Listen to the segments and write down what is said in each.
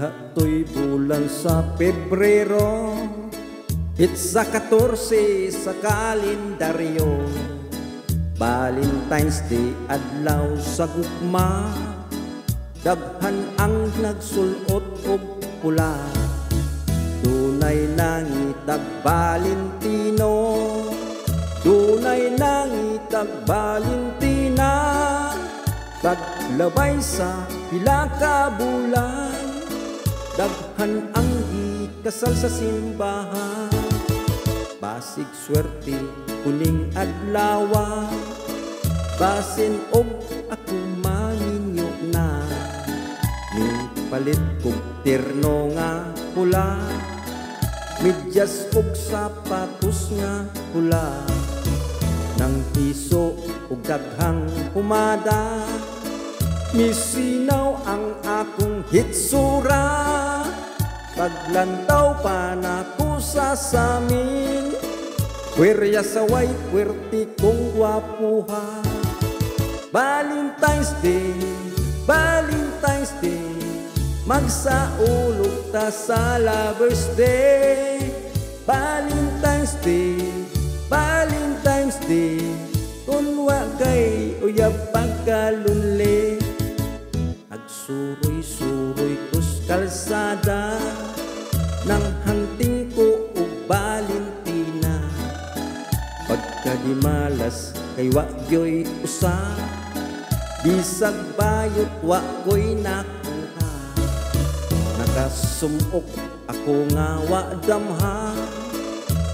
Hato'y bulan sa Pebrero, itsa 14 sa kalendaryo. Valentine's Day adlaw sa gugma, daghan ang nagsulot og pula. Dunay nangitag Valentino, dunay nangitag Valentina. Paglabay sa pila ka bulan, daghan ang ikasal sa simbahan. Basig swerte kuning adlaw, basin og ako maninyo na. Ning palit kog terno nga pula, medyas ug sapatos nga pula. Nang piso ug daghang pumada, misinaw ang akong hitsura. Paglantaw pa nako sa samin, pwerya sa way pwerti kong gwapuha. Valentine's Day, Valentine's Day, magsaulog ta sa Lover's Day. Valentine's Day, Valentine's Day, kung wa kay uyab pagkalunli. Agsuroy-suroy kus kalsada, nang hanting ko og Valentina. Pagka di malas kay wa gyoy usa, bisag bayot wa ko'y nakuha. Nakasumok ako nga wa damha,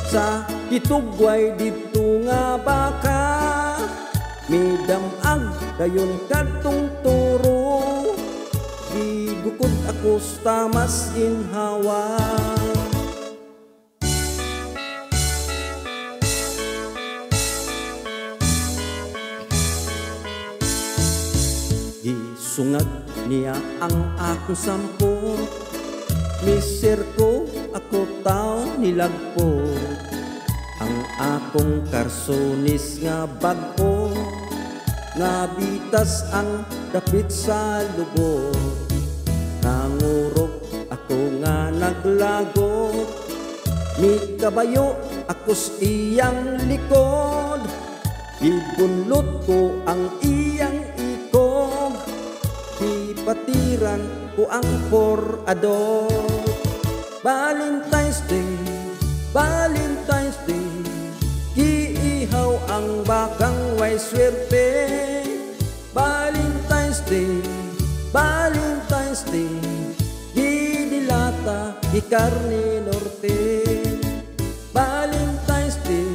sa kitugway dito nga baka. Midamag dayon kadtong turo, gigukod ako sa tamas inhawa. Gisungag niya ang akong sampo, miser ko ako tao nilagpo. Ang akong karsonis nga bag-o, nabitas ang dapit sa lubog. Nangurog ako nga naglagot, mi kabayo akos iyang likod. Ibunlot ko ang iyang ikog, ipatiran ko ang porador. Valentine's Day, Valentine's Day, giihaw ang bakang way swerte. Valentine's Day, Valentine's Day, gidilata ikarni norte. Valentine's Day,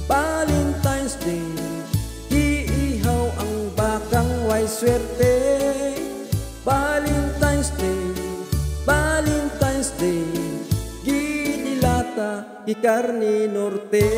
Valentine's Day, giihaw ang bakang way swerte. Valentine's Day, Valentine's Day, gidilata ikarni norte.